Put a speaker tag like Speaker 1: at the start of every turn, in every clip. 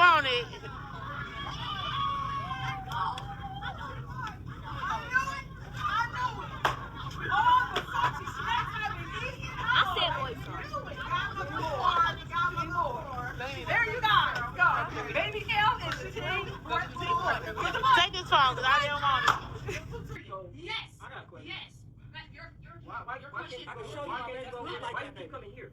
Speaker 1: want it.
Speaker 2: There you go. Baby L is T.
Speaker 1: Take this phone because I didn't want it.
Speaker 2: Yes. Yes. Why you keep coming here?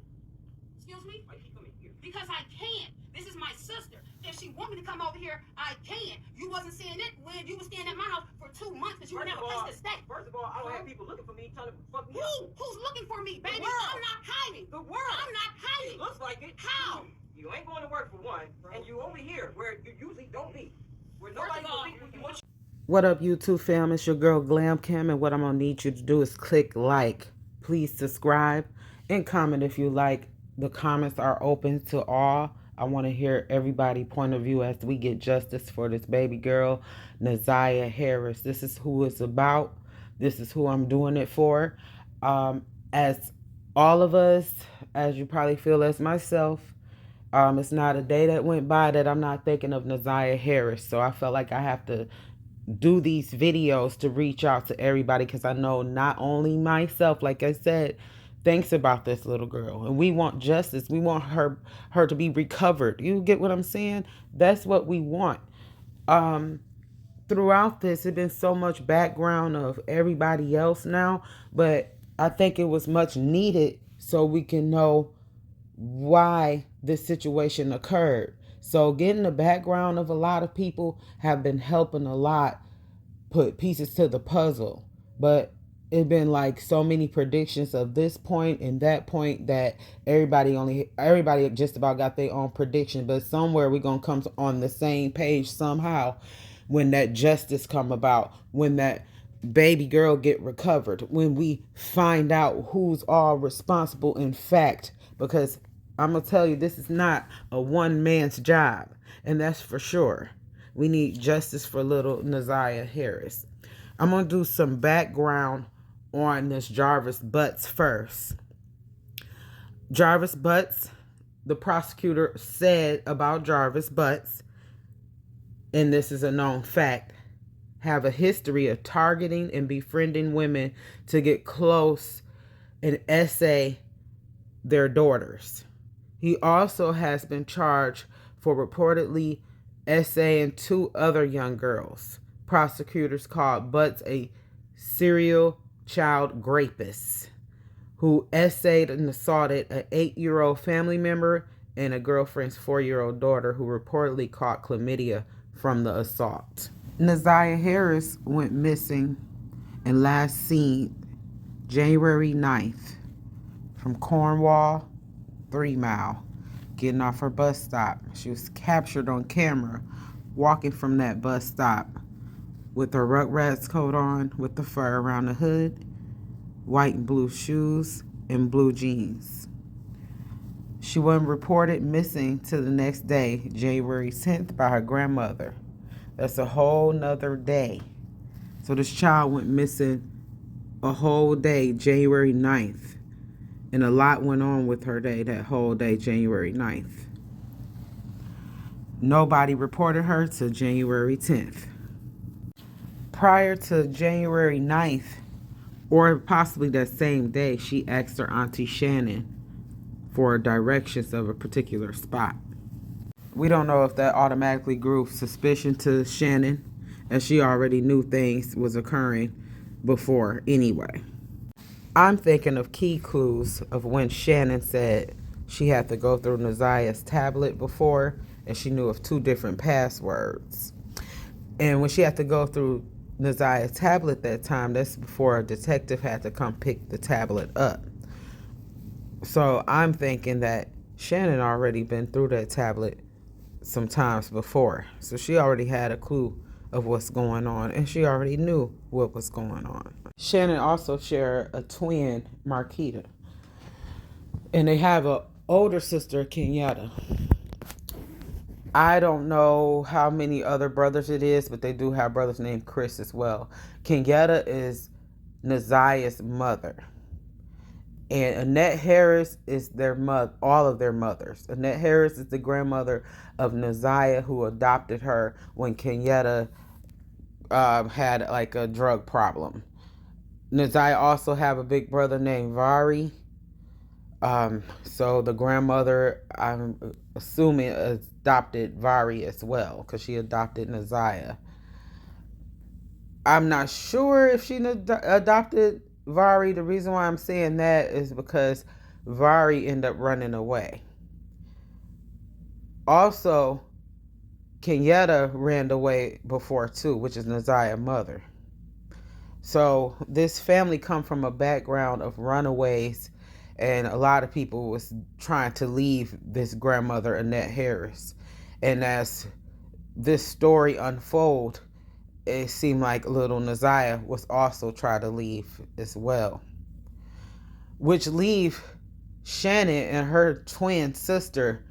Speaker 2: Excuse me? Why you keep coming here? Because I can. This is my sister. If she want me to come over here, I can. You wasn't saying it when you was staying at my house for 2 months because you didn't have a place to stay.
Speaker 3: First of all, I don't have people looking for me, trying to fuck me up.
Speaker 2: Who's looking for me, baby? I'm not hiding.
Speaker 3: The world.
Speaker 2: I'm not hiding.
Speaker 3: It looks like it.
Speaker 2: How?
Speaker 3: You ain't going to work for one, and you over here where you usually don't be. Where nobody will think what you.
Speaker 4: What up, YouTube fam? It's your girl Glam Cam, and what I'm gonna need you to do is click like. Please subscribe and comment if you like. The comments are open to all. I want to hear everybody's point of view as we get justice for this baby girl, Naziyah Harris. This is who it's about. This is who I'm doing it for. As all of us, as you probably feel as myself, it's not a day that went by that I'm not thinking of Naziyah Harris. So I felt like I have to do these videos to reach out to everybody, because I know not only myself, like I said, thinks about this little girl, and we want justice. We want her to be recovered. You get what I'm saying? That's what we want. Throughout this, it's been so much background of everybody else now, but I think it was much needed so we can know why this situation occurred. So getting the background of a lot of people have been helping a lot put pieces to the puzzle. But it's been like so many predictions of this point and that point that everybody just about got their own prediction. But somewhere we're going to come on the same page somehow when that justice come about, when that baby girl get recovered, when we find out who's all responsible in fact. Because I'm going to tell you, this is not a one man's job, and that's for sure. We need justice for little Naziyah Harris. I'm going to do some background on this Jarvis Butts first. Jarvis Butts, the prosecutor said about Jarvis Butts, and this is a known fact, have a history of targeting and befriending women to get close and essay their daughters. He also has been charged for reportedly essaying 2 other young girls. Prosecutors called Butts a serial child rapist who essayed and assaulted an 8-year-old family member and a girlfriend's 4-year-old daughter who reportedly caught chlamydia from the assault. Naziyah Harris went missing and last seen January 9th from Cornwall 3 Mile, getting off her bus stop. She was captured on camera walking from that bus stop with her Rugrats coat on, with the fur around the hood, white and blue shoes, and blue jeans. She wasn't reported missing till the next day, January 10th, by her grandmother. That's a whole nother day. So this child went missing a whole day, January 9th. And a lot went on with her day, that whole day, January 9th. Nobody reported her till January 10th. Prior to January 9th, or possibly that same day, she asked her auntie Shannon for directions of a particular spot. We don't know if that automatically grew suspicion to Shannon, as she already knew things was occurring before anyway. I'm thinking of key clues of when Shannon said she had to go through Naziyah's tablet before, and she knew of 2 different passwords. And when she had to go through Naziyah's tablet that time, that's before a detective had to come pick the tablet up. So I'm thinking that Shannon already been through that tablet some times before. So she already had a clue of what's going on, and she already knew what was going on. Shannon also shared a twin, Marquita, and they have an older sister, Kenyatta. I don't know how many other brothers it is, but they do have brothers named Chris as well. Kenyatta is Naziyah's mother, And Annette Harris is their mother, all of their mothers. Annette Harris is the grandmother of Naziyah, who adopted her when Kenyatta had like a drug problem. Naziyah also have a big brother named Vari. So the grandmother, I'm assuming, adopted Vari as well, because she adopted Naziyah. I'm not sure if she adopted Vari. The reason why I'm saying that is because Vari ended up running away. Also, Kenyatta ran away before too, which is Naziyah's mother. So this family come from a background of runaways, and a lot of people was trying to leave this grandmother, Annette Harris. And as this story unfold, it seemed like little Naziyah was also trying to leave as well, which leave Shannon and her twin sister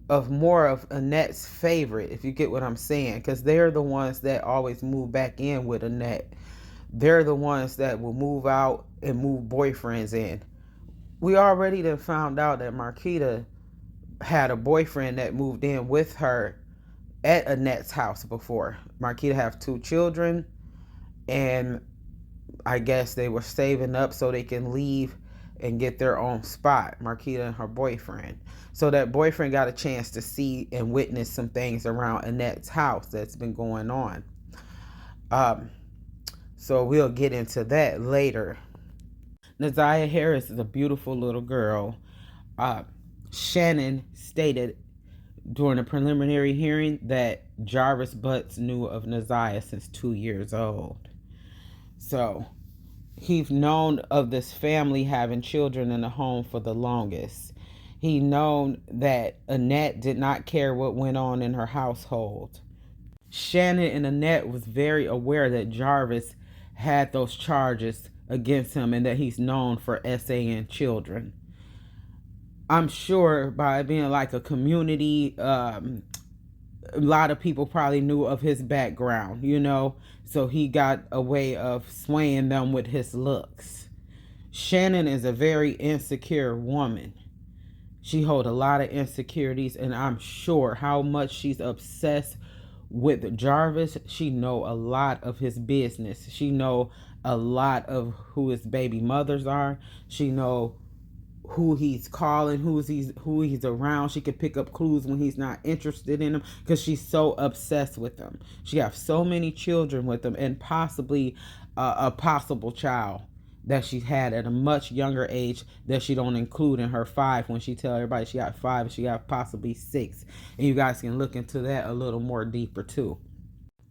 Speaker 4: of more of Annette's favorite, if you get what I'm saying, because they're the ones that always move back in with Annette. They're the ones that will move out and move boyfriends in. We already done found out that Marquita had a boyfriend that moved in with her at Annette's house before. Marquita have 2 children, and I guess they were saving up so they can leave and get their own spot, Marquita and her boyfriend. So that boyfriend got a chance to see and witness some things around Annette's house that's been going on. So we'll get into that later. Naziyah Harris is a beautiful little girl. Shannon stated during a preliminary hearing that Jarvis Butts knew of Naziyah since 2 years old. So he's known of this family having children in the home for the longest. He known that Annette did not care what went on in her household. Shannon and Annette was very aware that Jarvis had those charges against him and that he's known for SAing children. I'm sure by being like a community, a lot of people probably knew of his background, so he got a way of swaying them with his looks. Shannon is a very insecure woman. She holds a lot of insecurities, and I'm sure how much she's obsessed with Jarvis. She know a lot of his business. She know a lot of who his baby mothers are. She know who he's calling, who he's around. She could pick up clues when he's not interested in him, because she's so obsessed with him. She has so many children with him, and possibly a possible child that she had at a much younger age that she don't include in her 5 when she tell everybody she got 5, she got possibly 6. And you guys can look into that a little more deeper too.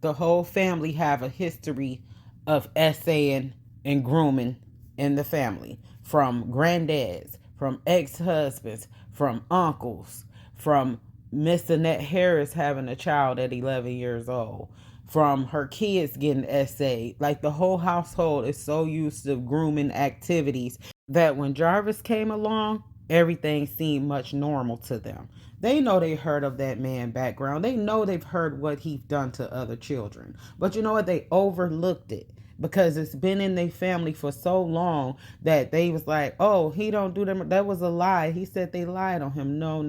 Speaker 4: The whole family have a history of essaying and grooming in the family, from granddads, from ex-husbands, from uncles, from Miss Annette Harris having a child at 11 years old, from her kids getting essayed. Like, the whole household is so used to grooming activities that when Jarvis came along, everything seemed much normal to them. They know they heard of that man background. They know they've heard what he's done to other children. But you know what? They overlooked it because it's been in their family for so long that they was like, oh, he don't do them. That was a lie. He said they lied on him. No.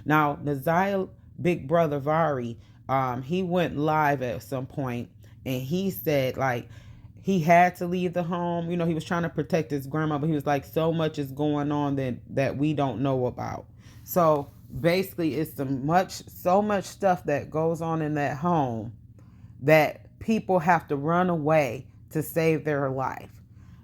Speaker 4: Now, Naziyah big brother Vari, he went live at some point, and he said, like, he had to leave the home. He was trying to protect his grandma, but he was like, so much is going on that we don't know about. So basically, it's so much stuff that goes on in that home that people have to run away to save their life.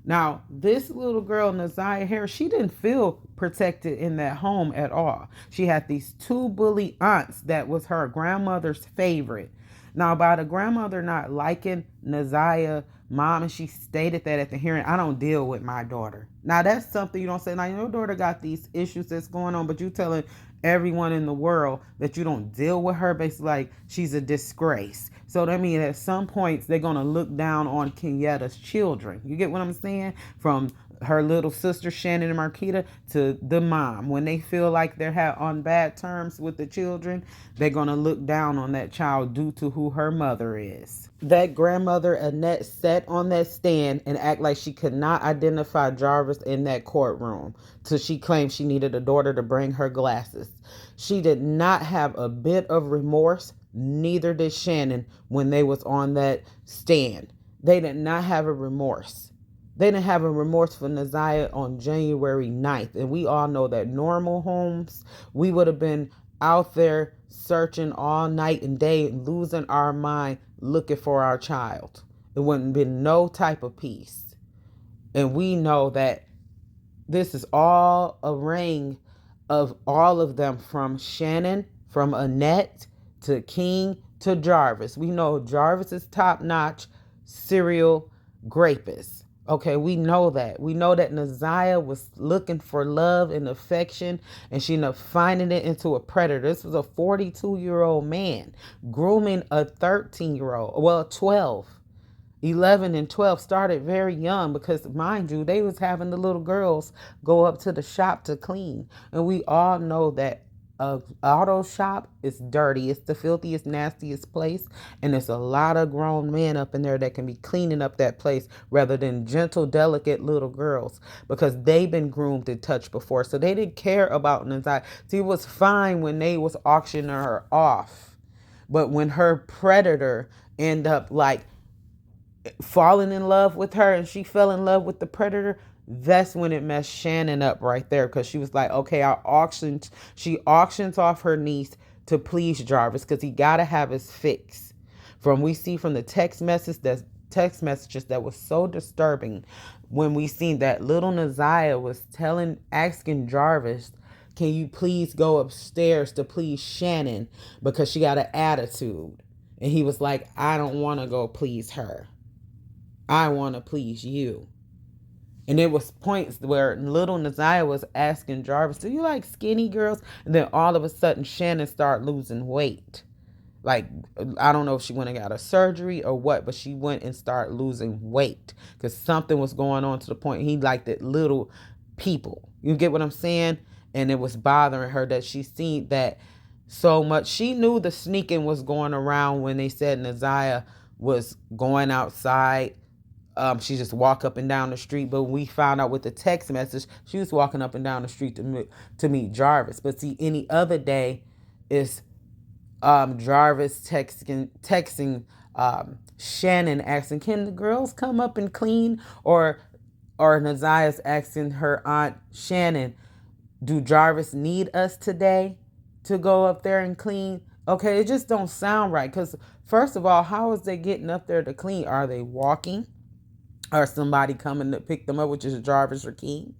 Speaker 4: Now, this little girl, Naziyah Harris, she didn't feel protected in that home at all. She had these 2 bully aunts that was her grandmother's favorite. Now, by the grandmother not liking Naziyah mom, and she stated that at the hearing, I don't deal with my daughter. Now, that's something you don't say. Now, your daughter got these issues that's going on, but you telling everyone in the world that you don't deal with her, basically like she's a disgrace. So that means at some points they're going to look down on Kenyatta's children. You get what I'm saying? From her little sister Shannon and Marquita to the mom. When they feel like they're on bad terms with the children, they're going to look down on that child due to who her mother is. That grandmother Annette sat on that stand and act like she could not identify Jarvis in that courtroom till she claimed she needed a daughter to bring her glasses. She did not have a bit of remorse, neither did Shannon when they was on that stand. They did not have a remorse. They didn't have a remorse for Naziyah on January 9th. And we all know that normal homes, we would have been out there searching all night and day and losing our mind looking for our child. It wouldn't have been no type of peace. And we know that this is all a ring of all of them, from Shannon, from Annette, to King, to Jarvis. We know Jarvis is top-notch serial rapist. Okay, we know that. We know that Naziyah was looking for love and affection, and she ended up finding it into a predator. This was a 42-year-old man grooming a 13-year-old, well, 12. 11 and 12 started very young because, mind you, they was having the little girls go up to the shop to clean. And we all know that a auto shop is dirty. It's the filthiest, nastiest place. And there's a lot of grown men up in there that can be cleaning up that place rather than gentle, delicate little girls, because they've been groomed and touched before. So they didn't care about Naziyah. See, it was fine when they was auctioning her off. But when her predator ended up like falling in love with her and she fell in love with the predator, that's when it messed Shannon up right there, because she was like, okay, she auctions off her niece to please Jarvis because he got to have his fix. We see from the text messages that was so disturbing when we seen that little Naziyah was asking Jarvis, can you please go upstairs to please Shannon because she got an attitude. And he was like, I don't want to go please her. I want to please you. And there was points where little Naziyah was asking Jarvis, do you like skinny girls? And then all of a sudden, Shannon started losing weight. Like, I don't know if she went and got a surgery or what, but she went and started losing weight because something was going on to the point he liked it little people. You get what I'm saying? And it was bothering her that she seen that so much. She knew the sneaking was going around when they said Naziyah was going outside. She just walked up and down the street, but we found out with the text message, she was walking up and down the street to meet Jarvis. But see, any other day is Jarvis texting Shannon asking, can the girls come up and clean? Or Naziyah's asking her aunt Shannon, do Jarvis need us today to go up there and clean? Okay, it just don't sound right. Because first of all, how is they getting up there to clean? Are they walking? Or somebody coming to pick them up, which is Jarvis or King?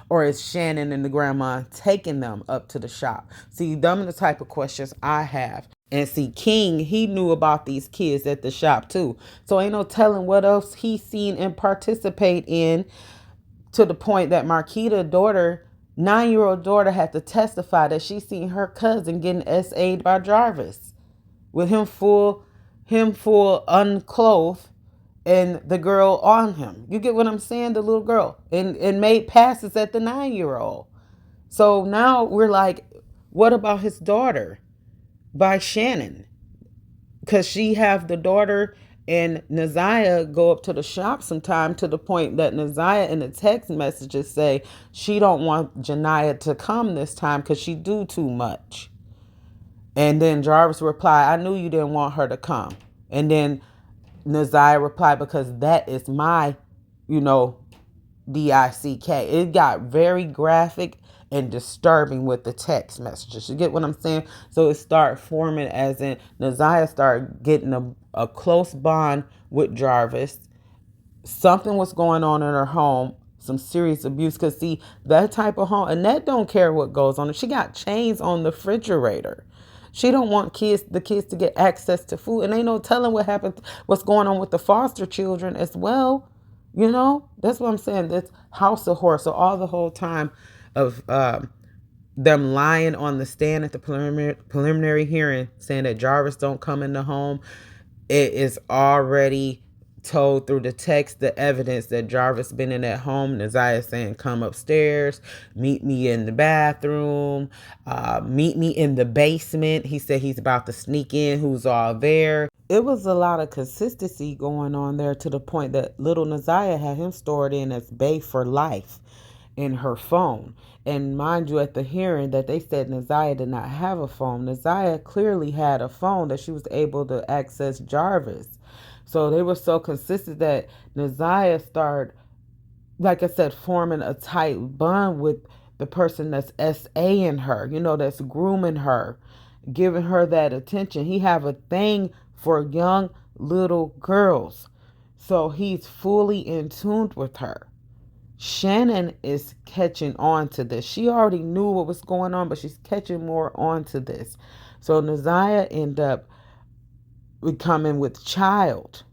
Speaker 4: Or is Shannon and the grandma taking them up to the shop? See, them are the type of questions I have. And see, King, he knew about these kids at the shop too. So ain't no telling what else he seen and participate in, to the point that Marquita's daughter, 9-year-old daughter, had to testify that she seen her cousin getting SA'd by Jarvis with him full unclothed and the girl on him. You get what I'm saying? The little girl. And made passes at the 9-year-old. So now we're like, what about his daughter by Shannon? Because she have the daughter and Naziyah go up to the shop sometime, to the point that Naziyah in the text messages say she don't want Janiyah to come this time because she do too much. And then Jarvis replied, I knew you didn't want her to come. And then Naziyah replied, because that is my, DICK. It got very graphic and disturbing with the text messages. You get what I'm saying? So it started forming, as in Naziyah started getting a close bond with Jarvis. Something was going on in her home, some serious abuse. Because see, that type of home, Annette don't care what goes on. She got chains on the refrigerator. She don't want the kids to get access to food. And ain't no telling what's going on with the foster children as well. That's what I'm saying. That's house of horror. So all the whole time of them lying on the stand at the preliminary hearing, saying that Jarvis don't come in the home, it is already told through the text the evidence that Jarvis been in that home. Naziyah saying, come upstairs, meet me in the bathroom, meet me in the basement. He said he's about to sneak in, who's all there. It was a lot of consistency going on there, to the point that little Naziyah had him stored in as Bay for life in her phone. And mind you, at the hearing that they said Naziyah did not have a phone, Naziyah clearly had a phone that she was able to access Jarvis. So they were so consistent that Naziyah started, like I said, forming a tight bond with the person that's SAing her, that's grooming her, giving her that attention. He have a thing for young little girls. So he's fully in tune with her. Shannon is catching on to this. She already knew what was going on, but she's catching more on to this. So Naziyah ended up becoming with child,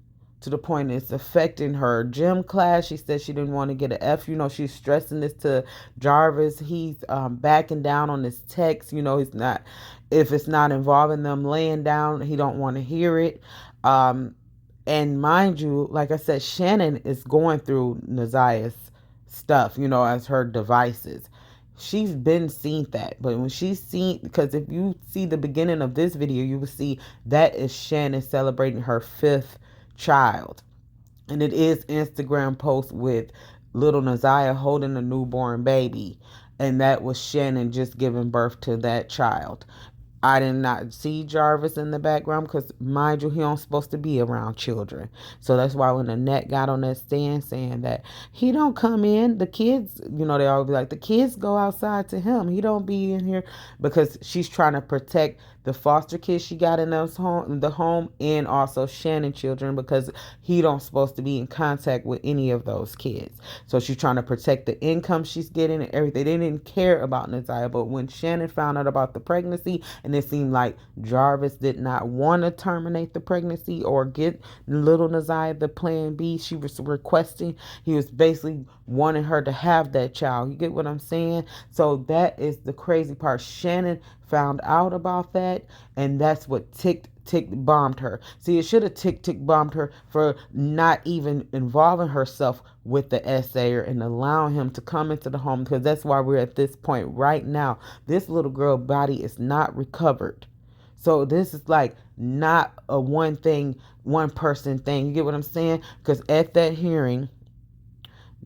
Speaker 4: to the point it's affecting her gym class. She said she didn't want to get an F. She's stressing this to Jarvis. He's backing down on his text. He's not, if it's not involving them laying down, he don't want to hear it. And mind you, like I said, Shannon is going through Naziyah's stuff, as her devices. She's been seen that, but when she's seen, because if you see the beginning of this video, you will see that is Shannon celebrating her 5th child. And it is Instagram post with little Naziyah holding a newborn baby. And that was Shannon just giving birth to that child. I did not see Jarvis in the background because, mind you, he don't supposed to be around children. So that's why when Annette got on that stand saying that he don't come in, the kids, they all be like, the kids go outside to him. He don't be in here, because she's trying to protect the foster kids she got in the home, and also Shannon children, because he don't supposed to be in contact with any of those kids. So she's trying to protect the income she's getting and everything. They didn't care about Naziyah, but when Shannon found out about the pregnancy, and it seemed like Jarvis did not want to terminate the pregnancy or get little Naziyah the plan B she was requesting, he was basically wanting her to have that child. You get what I'm saying? So that is the crazy part. Shannon found out about that, and that's what tick bombed her. See, it should have tick bombed her for not even involving herself with the essayer and allowing him to come into the home, because that's why we're at this point right now. This little girl body is not recovered. So this is like not a one person thing. You get what I'm saying? Because at that hearing,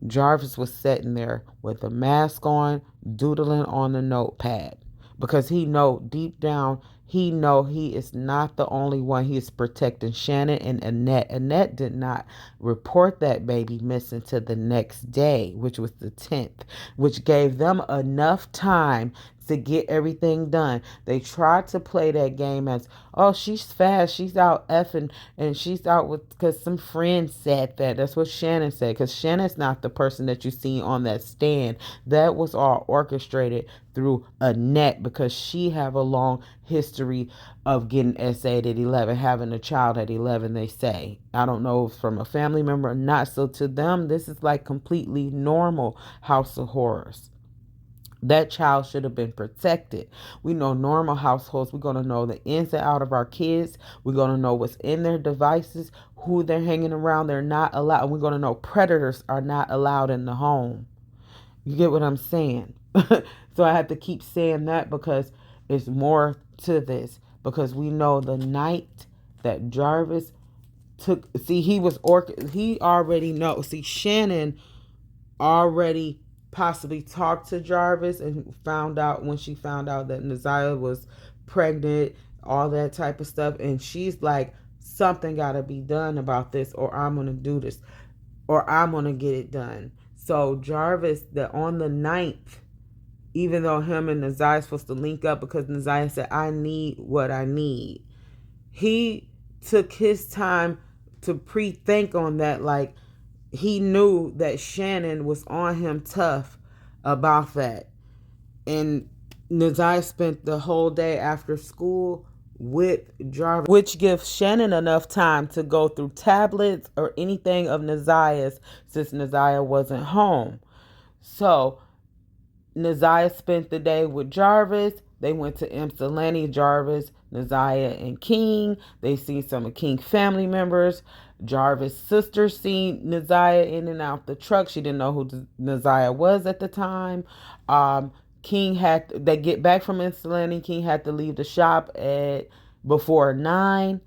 Speaker 4: Jarvis was sitting there with a mask on, doodling on the notepad, because he know deep down, he know he is not the only one. He is protecting Shannon and Annette. Annette did not report that baby missing to the next day, which was the 10th, which gave them enough time to get everything done. They tried to play that game as, oh, she's fast, she's out effing, and she's out with, because some friends said that. That's what Shannon said, because Shannon's not the person that you see on that stand. That was all orchestrated through Annette, because she have a long history of getting SA'd at 11, having a child at 11, they say. I don't know if from a family member or not. So to them, this is like completely normal House of Horrors. That child should have been protected. We know normal households, we're going to know the ins and out of our kids. We're going to know what's in their devices, who they're hanging around. They're not allowed. We're going to know predators are not allowed in the home. You get what I'm saying? So I have to keep saying that, because it's more to this. Because we know the night that Jarvis took, see, he already knows. See, Shannon already possibly talked to Jarvis and found out, when she found out that Naziyah was pregnant, all that type of stuff. And she's like, something got to be done about this, or I'm going to do this, or I'm going to get it done. So Jarvis, on the 9th, even though him and Naziyah supposed to link up, because Naziyah said, I need what I need, he took his time to pre-think on that. Like, he knew that Shannon was on him tough about that. And Naziyah spent the whole day after school with Jarvis, which gives Shannon enough time to go through tablets or anything of Naziyah's, since Naziyah wasn't home. So Naziyah spent the day with Jarvis. They went to Ypsilanti. Jarvis, Naziyah and King. They seen some of King family members. Jarvis' sister seen Naziyah in and out the truck. She didn't know who Naziyah was at the time. King they get back from Ypsilanti. King had to leave the shop at before 9.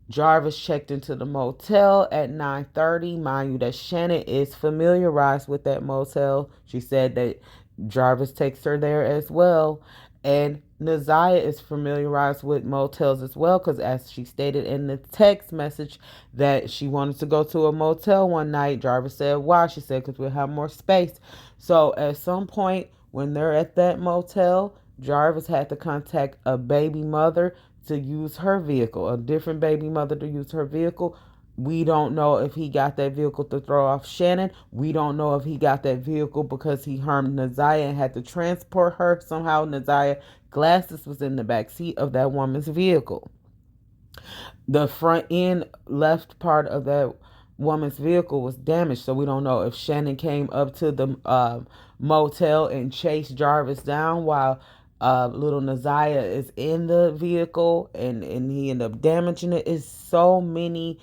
Speaker 4: Jarvis checked into the motel at 9:30. Mind you that Shannon is familiarized with that motel. She said that Jarvis takes her there as well. And Naziyah is familiarized with motels as well because as she stated in the text message that she wanted to go to a motel one night. Jarvis said, why? She said, because we'll have more space. So at some point when they're at that motel, Jarvis had to contact a baby mother to use her vehicle, a different baby mother to use her vehicle. We don't know if he got that vehicle to throw off Shannon. We don't know if he got that vehicle because he harmed Naziyah and had to transport her. Somehow Naziyah glasses was in the back seat of that woman's vehicle. The front end left part of that woman's vehicle was damaged, so we don't know if Shannon came up to the motel and chased Jarvis down while little Naziyah is in the vehicle and he ended up damaging it. It's so many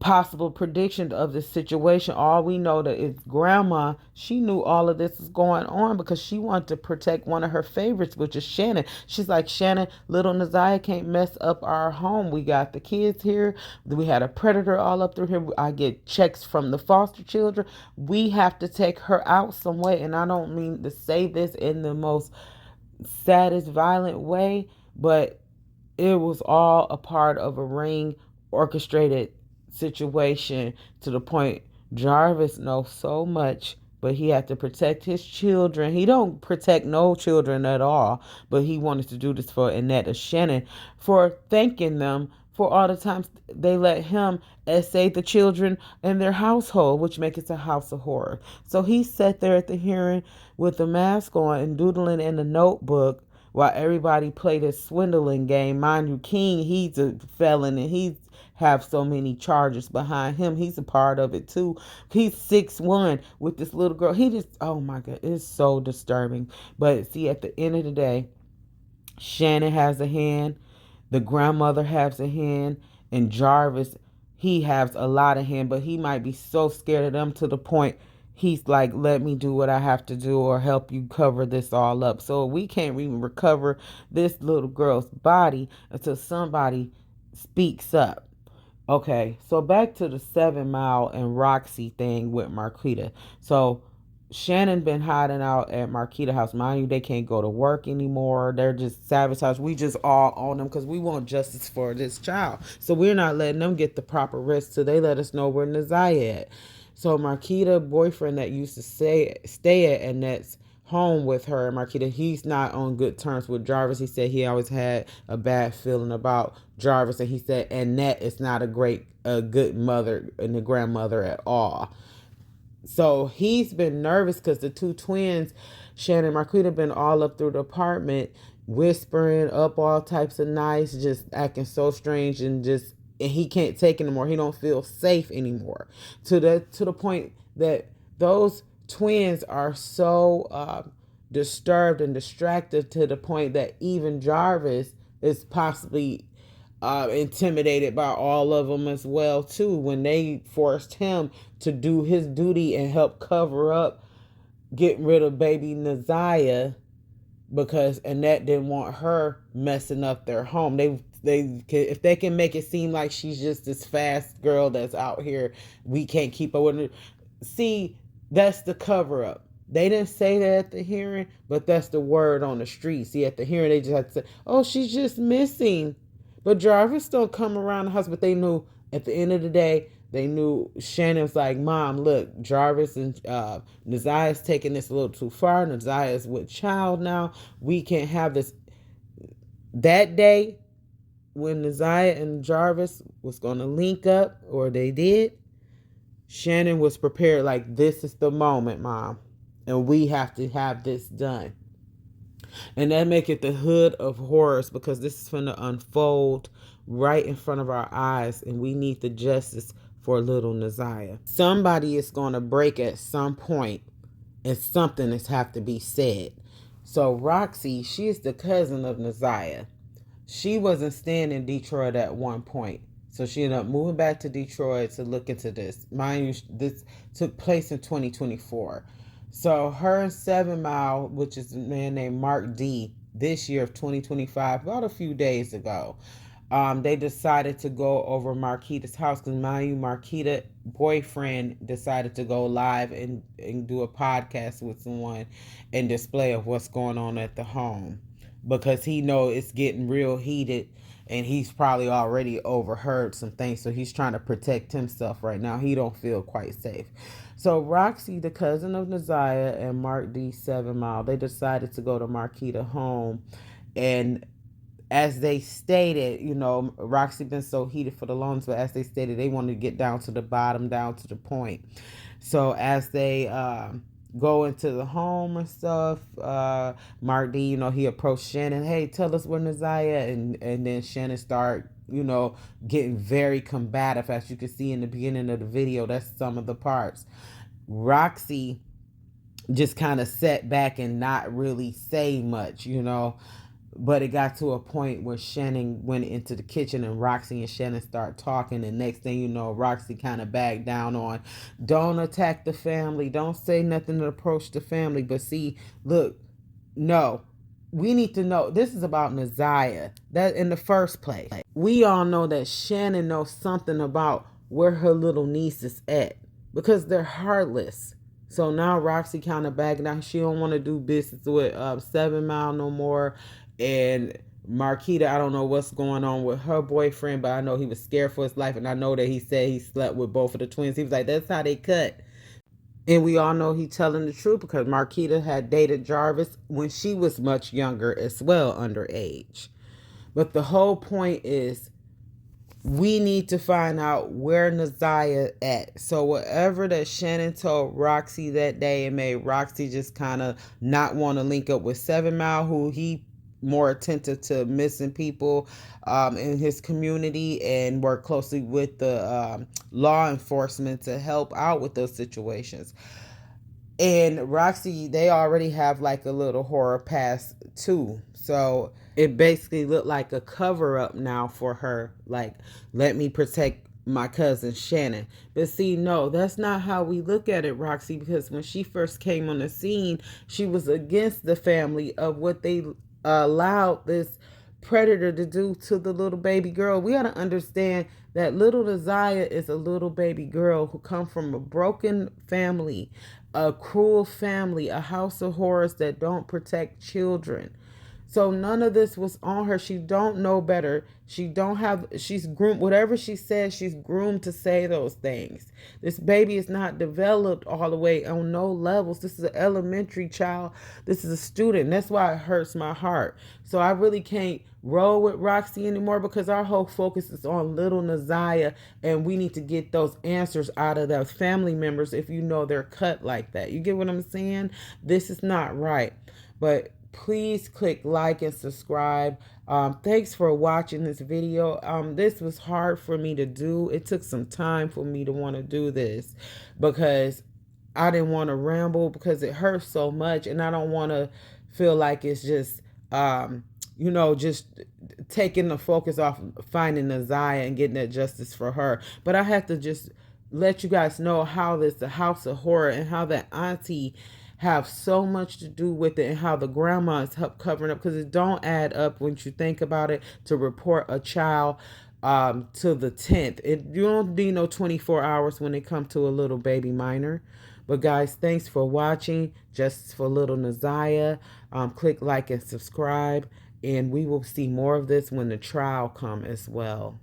Speaker 4: possible predictions of the situation. All we know that is grandma, she knew all of this was going on because she wanted to protect one of her favorites, which is Shannon. She's like, Shannon, little Naziyah can't mess up our home. We got the kids here. We had a predator all up through here. I get checks from the foster children. We have to take her out some way. And I don't mean to say this in the most saddest, violent way, but it was all a part of a ring orchestrated situation to the point Jarvis knows so much, but he had to protect his children. He don't protect no children at all, but he wanted to do this for Annette or Shannon for thanking them for all the times they let him essay the children in their household, which makes it a house of horror. So he sat there at the hearing with the mask on and doodling in the notebook while everybody played a swindling game. Mind you, King, he's a felon and he's have so many charges behind him. He's a part of it too. He's 6'1" with this little girl. He just, oh my God, it's so disturbing. But see, at the end of the day, Shannon has a hand, the grandmother has a hand, and Jarvis, he has a lot of hand, but he might be so scared of them to the point he's like, let me do what I have to do or help you cover this all up. So we can't even recover this little girl's body until somebody speaks up. Okay, so back to the 7 Mile and Roxy thing with Marquita. So Shannon been hiding out at Marquita house. Mind you, they can't go to work anymore. They're just sabotaged. We just all on them because we want justice for this child. So we're not letting them get the proper rest till they let us know where Naziyah at. So Marquita, boyfriend that used to stay at Annette's home with her, Marquita, he's not on good terms with Jarvis. He said he always had a bad feeling about Jarvis, and he said Annette is not a good mother and a grandmother at all. So he's been nervous because the two twins, Shannon and Marquita, been all up through the apartment whispering up all types of nights, just acting so strange and he can't take it anymore. He don't feel safe anymore to the point that those twins are so disturbed and distracted to the point that even Jarvis is possibly intimidated by all of them as well too, when they forced him to do his duty and help cover up getting rid of baby Naziyah because Annette didn't want her messing up their home. If they can make it seem like she's just this fast girl that's out here, we can't keep up with her. See, that's the cover up. They didn't say that at the hearing, but that's the word on the street. See, at the hearing, they just had to say, oh, she's just missing. But Jarvis don't come around the house, but they knew at the end of the day, they knew Shannon was like, Mom, look, Jarvis and Naziyah's taking this a little too far. Naziyah's with child now. We can't have this. That day, when Naziyah and Jarvis was going to link up, or they did, Shannon was prepared like, this is the moment, Mom. And we have to have this done. And that make it the hood of horrors because this is going to unfold right in front of our eyes. And we need the justice for little Naziyah. Somebody is going to break at some point and something has have to be said. So Roxy, she is the cousin of Naziyah. she wasn't staying in Detroit at one point. So she ended up moving back to Detroit to look into this. Mind you, this took place in 2024. So her and 7 Mile, which is a man named Mark D, this year of 2025, about a few days ago, they decided to go over Marquita's house because, mind you, Marquita's boyfriend decided to go live and do a podcast with someone and display of what's going on at the home because he know it's getting real heated and he's probably already overheard some things, so he's trying to protect himself right now. He don't feel quite safe. So Roxy, the cousin of Naziyah, and Mark D 7 Mile, they decided to go to Marquita's home, and as they stated, you know, Roxy been so heated for the longest, but as they stated, they wanted to get down to the bottom, down to the point. So as they go into the home and stuff, Mark D, you know, he approached Shannon, hey, tell us where Naziyah, and then Shannon start, you know, getting very combative, as you can see in the beginning of the video. That's some of the parts. Roxy just kind of sat back and not really say much, you know. But it got to a point where Shannon went into the kitchen and Roxy and Shannon start talking. And next thing you know, Roxy kind of backed down on, don't attack the family. Don't say nothing to approach the family. But see, look, no, we need to know. This is about Naziyah. That in the first place. We all know that Shannon knows something about where her little niece is at because they're heartless. So now Roxy kind of backing down. She don't want to do business with 7 Mile no more. And Marquita, I don't know what's going on with her boyfriend, but I know he was scared for his life. And I know that he said he slept with both of the twins. He was like, that's how they cut. And we all know he's telling the truth because Marquita had dated Jarvis when she was much younger as well, underage. But the whole point is we need to find out where Naziyah at. So whatever that Shannon told Roxy that day, it made Roxy just kind of not want to link up with 7 Mile, who he more attentive to missing people in his community, and work closely with the law enforcement to help out with those situations. And Roxy, they already have like a little horror past too. So it basically looked like a cover up now for her. Like, let me protect my cousin Shannon. But see, no, that's not how we look at it, Roxy, because when she first came on the scene, she was against the family of what they allowed this predator to do to the little baby girl. We got to understand that little Naziyah is a little baby girl who come from a broken family, a cruel family, a house of horrors that don't protect children. So none of this was on her. She don't know better. She's groomed, whatever she says, she's groomed to say those things. This baby is not developed all the way on no levels. This is an elementary child. This is a student. That's why it hurts my heart. So I really can't roll with Roxy anymore because our whole focus is on little Naziyah, and we need to get those answers out of those family members if you know they're cut like that. You get what I'm saying? This is not right. But please click like and subscribe. Thanks for watching this video. This was hard for me to do. It took some time for me to want to do this because I didn't want to ramble because it hurts so much, and I don't want to feel like it's just you know, just taking the focus off finding Naziyah and getting that justice for her. But I have to just let you guys know how this the house of horror and how that auntie have so much to do with it, and how the grandma is help covering up, because it don't add up when you think about it to report a child to the 10th. You don't need no 24 hours when it comes to a little baby minor. But guys, thanks for watching. Justice for little Naziyah. Click like and subscribe, and we will see more of this when the trial come as well.